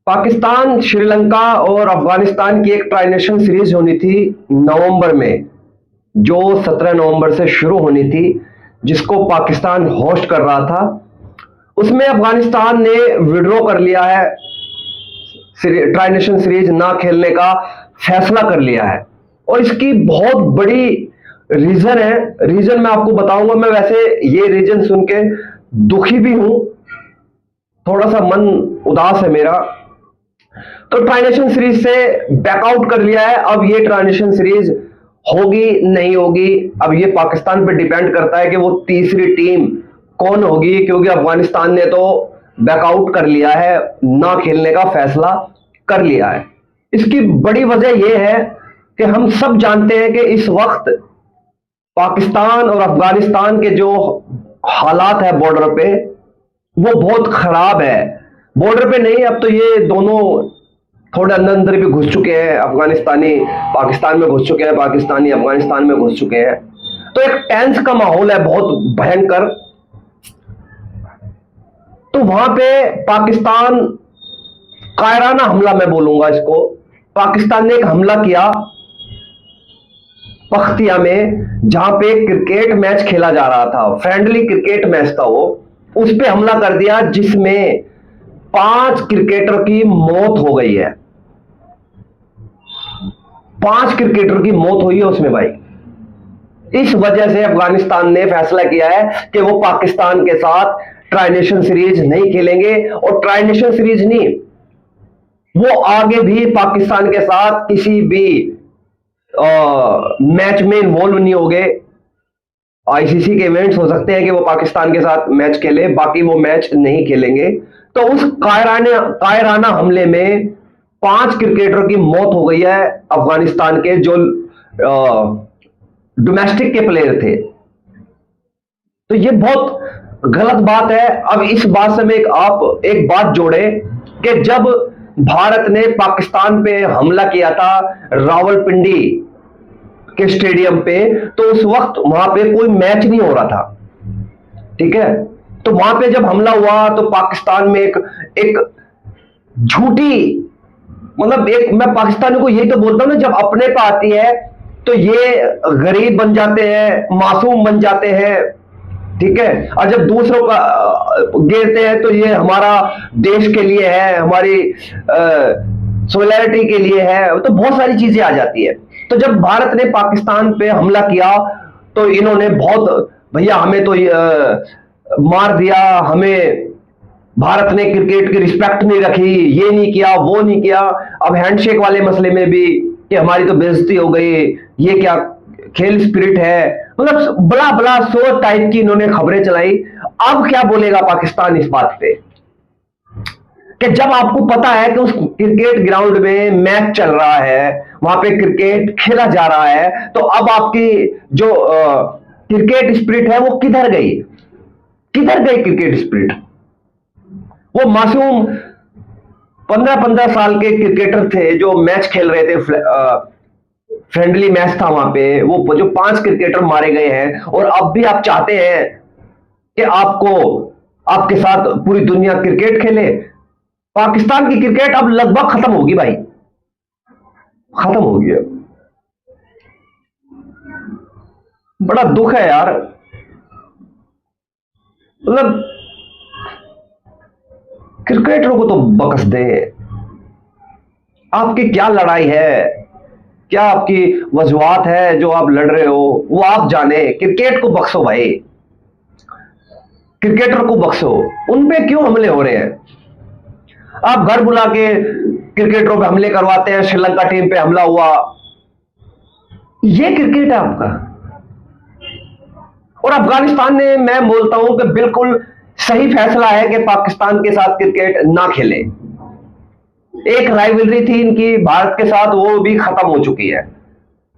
पाकिस्तान, श्रीलंका और अफगानिस्तान की एक ट्राई नेशन सीरीज होनी थी नवंबर में, जो 17 नवंबर से शुरू होनी थी, जिसको पाकिस्तान होस्ट कर रहा था। उसमें अफगानिस्तान ने विड्रॉ कर लिया है, ट्राई नेशन सीरीज ना खेलने का फैसला कर लिया है। और इसकी बहुत बड़ी रीजन है। रीजन मैं आपको बताऊंगा। मैं वैसे ये रीजन सुन के दुखी भी हूं, थोड़ा सा मन उदास है मेरा। तो ट्राई नेशन सीरीज से बैकआउट कर लिया है। अब ये ट्राई नेशन सीरीज होगी नहीं होगी, अब ये पाकिस्तान पे डिपेंड करता है कि वो तीसरी टीम कौन होगी, क्योंकि अफगानिस्तान ने तो बैकआउट कर लिया है, ना खेलने का फैसला कर लिया है। इसकी बड़ी वजह यह है कि हम सब जानते हैं कि इस वक्त पाकिस्तान और अफगानिस्तान के जो हालात है बॉर्डर पे, वो बहुत खराब है। बॉर्डर पे नहीं, अब तो ये दोनों थोड़े अंदर अंदर भी घुस चुके हैं। अफगानिस्तानी पाकिस्तान में घुस चुके हैं, पाकिस्तानी अफगानिस्तान में घुस चुके हैं। तो एक टेंस का माहौल है, बहुत भयंकर। तो वहां पे पाकिस्तान कायराना हमला, मैं बोलूंगा इसको, पाकिस्तान ने एक हमला किया पख्तिया में, जहां पे क्रिकेट मैच खेला जा रहा था, फ्रेंडली क्रिकेट मैच था वो। उस पे हमला कर दिया, जिसमें 5 क्रिकेटर की मौत हो गई है। 5 क्रिकेटर की मौत हुई है उसमें भाई। इस वजह से अफगानिस्तान ने फैसला किया है कि वो पाकिस्तान के साथ ट्राई नेशन सीरीज नहीं खेलेंगे। और ट्राई नेशन सीरीज नहीं, वो आगे भी पाकिस्तान के साथ किसी भी मैच में इन्वॉल्व नहीं होंगे। आईसीसी के इवेंट्स हो सकते हैं कि वो पाकिस्तान के साथ मैच खेले, बाकी वो मैच नहीं खेलेंगे। तो उस कायराना हमले में 5 क्रिकेटर की मौत हो गई है अफगानिस्तान के, जो डोमेस्टिक के प्लेयर थे। तो ये बहुत गलत बात है। अब इस बात से मैं आप एक बात जोड़े कि जब भारत ने पाकिस्तान पे हमला किया था रावलपिंडी के स्टेडियम पे, तो उस वक्त वहां पे कोई मैच नहीं हो रहा था, ठीक है। तो वहां पे जब हमला हुआ तो पाकिस्तान में एक झूठी, मतलब एक, मैं पाकिस्तानियों को यही तो बोलता हूं ना, जब अपने पे आती है तो ये गरीब बन जाते हैं, मासूम बन जाते हैं, ठीक है। और जब दूसरों का गिरते हैं तो ये हमारा देश के लिए है, हमारी सोलिडारिटी के लिए है, तो बहुत सारी चीजें आ जाती है। तो जब भारत ने पाकिस्तान पे हमला किया तो इन्होंने बहुत, भैया हमें तो मार दिया, हमें भारत ने क्रिकेट की रिस्पेक्ट नहीं रखी, ये नहीं किया, वो नहीं किया। अब हैंडशेक वाले मसले में भी कि हमारी तो बेइज्जती हो गई, ये क्या खेल स्पिरिट है, मतलब बड़ा बड़ा 100 टाइप की इन्होंने खबरें चलाई। अब क्या बोलेगा पाकिस्तान इस बात पे कि जब आपको पता है कि उस क्रिकेट ग्राउंड में मैच चल रहा है, वहां पे क्रिकेट खेला जा रहा है, तो अब आपकी जो क्रिकेट स्पिरिट है वो किधर गई? किधर गई क्रिकेट स्पिरिट? वो मासूम 15-15 साल के क्रिकेटर थे जो मैच खेल रहे थे, फ्रेंडली मैच था वहां पे, वो जो 5 क्रिकेटर मारे गए हैं। और अब भी आप चाहते हैं कि आपको, आपके साथ पूरी दुनिया क्रिकेट खेले। पाकिस्तान की क्रिकेट अब लगभग खत्म होगी भाई, खत्म होगी। अब बड़ा दुख है यार, मतलब क्रिकेटरों को तो बकस दे। आपकी क्या लड़ाई है, क्या आपकी वजूहात है जो आप लड़ रहे हो, वो आप जाने। क्रिकेट को बख्शो भाई, क्रिकेटर को बख्शो। उन पे क्यों हमले हो रहे हैं? आप घर बुला के क्रिकेटरों पे हमले करवाते हैं। श्रीलंका टीम पे हमला हुआ, ये क्रिकेट है आपका? और अफगानिस्तान ने, मैं बोलता हूं कि बिल्कुल सही फैसला है कि पाकिस्तान के साथ क्रिकेट ना खेले। एक राइवलरी थी इनकी भारत के साथ, वो भी खत्म हो चुकी है,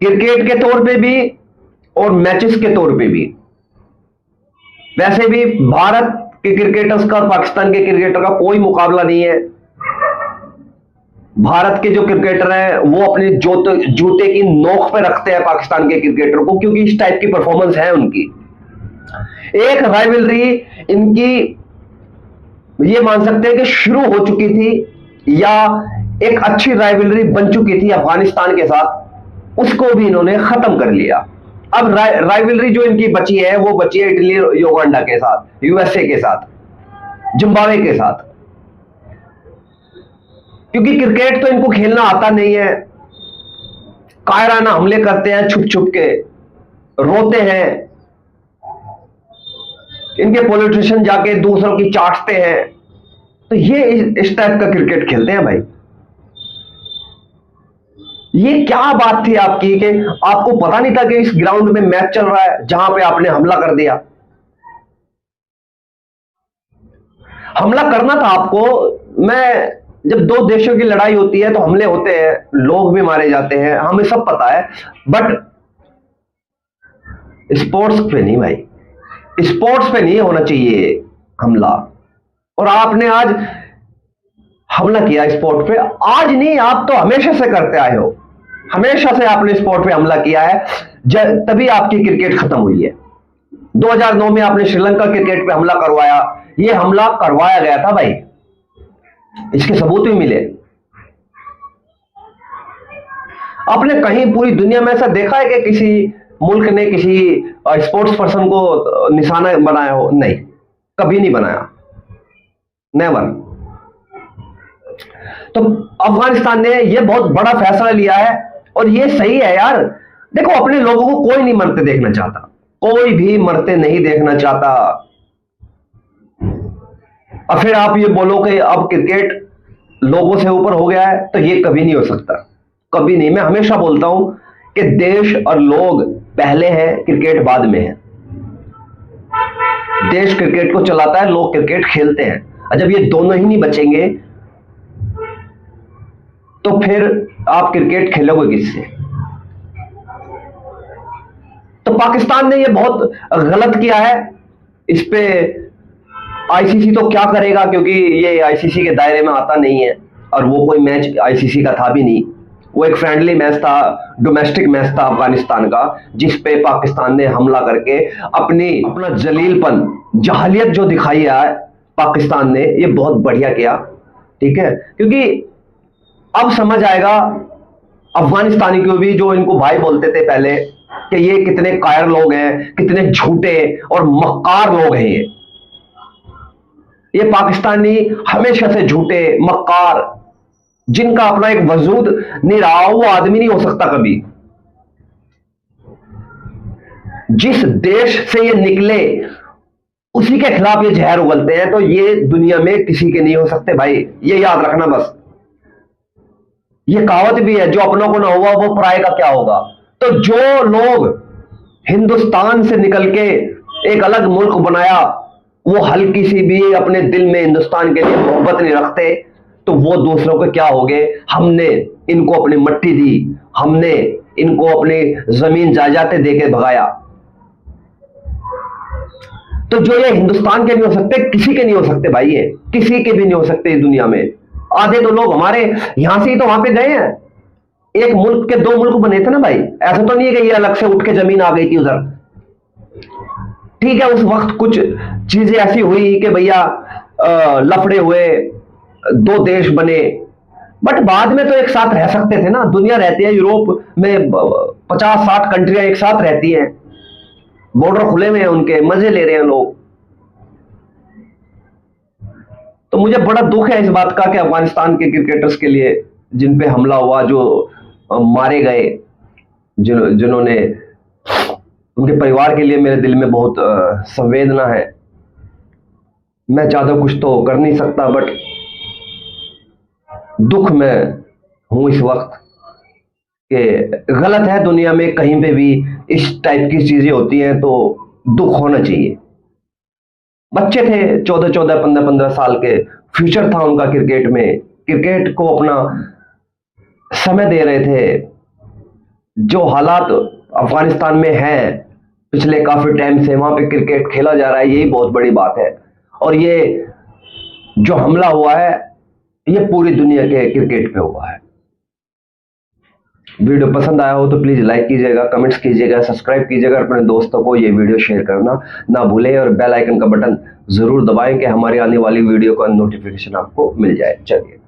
क्रिकेट के तौर पे भी और मैचेस के तौर पे भी। वैसे भी भारत के क्रिकेटर्स का पाकिस्तान के क्रिकेटर का कोई मुकाबला नहीं है। भारत के जो क्रिकेटर हैं वो अपने जूते की नोक पे रखते हैं पाकिस्तान के क्रिकेटर को, क्योंकि इस टाइप की परफॉर्मेंस है उनकी। एक राइवलरी इनकी, ये मान सकते हैं कि शुरू हो चुकी थी या एक अच्छी राइवलरी बन चुकी थी अफगानिस्तान के साथ, उसको भी इन्होंने खत्म कर लिया। अब राइवलरी जो इनकी बची है वो बची है इटली युगांडा के साथ, यूएसए के साथ, जिम्बाब्वे के साथ। क्योंकि क्रिकेट तो इनको खेलना आता नहीं है, कायराना हमले करते हैं, छुप छुप के रोते हैं, इनके पॉलिटिशियन जाके दूसरों की चाटते हैं। तो ये इस टाइप का क्रिकेट खेलते हैं भाई। ये क्या बात थी आपकी कि आपको पता नहीं था कि इस ग्राउंड में मैच चल रहा है जहां पे आपने हमला कर दिया? हमला करना था आपको। मैं जब दो देशों की लड़ाई होती है तो हमले होते हैं, लोग भी मारे जाते हैं, हमें सब पता है, बट स्पोर्ट्स पे नहीं भाई, स्पोर्ट्स पे नहीं होना चाहिए हमला। और आपने आज हमला किया स्पोर्ट पे, आज नहीं, आप तो हमेशा से करते आए हो, हमेशा से आपने स्पोर्ट पे हमला किया है, तभी आपकी क्रिकेट खत्म हुई है। 2009 में आपने श्रीलंका क्रिकेट पे हमला करवाया, ये हमला करवाया गया था भाई, इसके सबूत भी मिले। आपने कहीं पूरी दुनिया में ऐसा देखा है कि किसी मुल्क ने किसी स्पोर्ट्स पर्सन को निशाना बनाया हो? नहीं, कभी नहीं बनाया, नेवर। तो अफगानिस्तान ने यह बहुत बड़ा फैसला लिया है और ये सही है यार। देखो, अपने लोगों को कोई नहीं मरते देखना चाहता, कोई भी मरते नहीं देखना चाहता। और फिर आप ये बोलो कि अब क्रिकेट लोगों से ऊपर हो गया है, तो ये कभी नहीं हो सकता, कभी नहीं। मैं हमेशा बोलता हूं कि देश और लोग पहले हैं, क्रिकेट बाद में है। देश क्रिकेट को चलाता है, लोग क्रिकेट खेलते हैं। और जब ये दोनों ही नहीं बचेंगे तो फिर आप क्रिकेट खेलोगे किससे? तो पाकिस्तान ने ये बहुत गलत किया है। इस पे आईसीसी तो क्या करेगा, क्योंकि ये आईसीसी के दायरे में आता नहीं है और वो कोई मैच आईसीसी का था भी नहीं। वो एक फ्रेंडली मैच था, डोमेस्टिक मैच था अफगानिस्तान का, जिस पे पाकिस्तान ने हमला करके अपना जलीलपन, जहालियत जो दिखाई है पाकिस्तान ने, ये बहुत बढ़िया किया। ठीक है, क्योंकि अब समझ आएगा अफगानिस्तानी को भी, जो इनको भाई बोलते थे पहले, कि ये कितने कायर लोग हैं, कितने झूठे और मक्कार लोग हैं। ये पाकिस्तानी हमेशा से झूठे, मक्कार, जिनका अपना एक वजूद नहीं रहा, वो आदमी नहीं हो सकता कभी। जिस देश से ये निकले उसी के खिलाफ ये जहर उगलते हैं, तो ये दुनिया में किसी के नहीं हो सकते भाई, ये याद रखना बस। ये कहावत भी है, जो अपनों को ना हुआ वो पराये का क्या होगा। तो जो लोग हिंदुस्तान से निकल के एक अलग मुल्क बनाया, वो हल्की सी भी अपने दिल में हिंदुस्तान के लिए मोहब्बत नहीं रखते, तो वो दूसरों के क्या हो गए। हमने इनको अपनी मट्टी दी, हमने इनको अपनी जमीन जायदादें देके भगाया। तो जो ये हिंदुस्तान के नहीं हो सकते, किसी के नहीं हो सकते भाई, ये किसी के भी नहीं हो सकते इस दुनिया में। आधे तो लोग हमारे यहां से ही तो वहां पे गए हैं। एक मुल्क के दो मुल्क बने थे ना भाई, ऐसा तो नहीं है कि ये अलग से उठ के जमीन आ गई थी उधर। ठीक है, उस वक्त कुछ चीजें ऐसी हुई कि भैया लफड़े हुए, दो देश बने, बट बाद में तो एक साथ रह सकते थे ना। दुनिया रहती है, यूरोप में 50-60 कंट्रियां एक साथ रहती हैं, बॉर्डर खुले हुए हैं उनके, मजे ले रहे हैं लोग। तो मुझे बड़ा दुख है इस बात का कि अफगानिस्तान के क्रिकेटर्स के लिए जिन पे हमला हुआ, जो मारे गए, जिन्होंने, उनके परिवार के लिए मेरे दिल में बहुत संवेदना है। मैं ज्यादा कुछ तो कर नहीं सकता, बट दुख में हूं इस वक्त कि गलत है, दुनिया में कहीं पे भी इस टाइप की चीजें होती हैं तो दुख होना चाहिए। बच्चे थे 14-14, 15-15 साल के, फ्यूचर था उनका क्रिकेट में, क्रिकेट को अपना समय दे रहे थे। जो हालात अफगानिस्तान में है पिछले काफी टाइम से, वहां पे क्रिकेट खेला जा रहा है, यही बहुत बड़ी बात है। और ये जो हमला हुआ है, ये पूरी दुनिया के क्रिकेट पे हुआ है। वीडियो पसंद आया हो तो प्लीज लाइक कीजिएगा, कमेंट्स कीजिएगा, सब्सक्राइब कीजिएगा, अपने दोस्तों को ये वीडियो शेयर करना ना भूलें और बेल आइकन का बटन जरूर दबाएं कि हमारी आने वाली वीडियो का नोटिफिकेशन आपको मिल जाए। चलिए।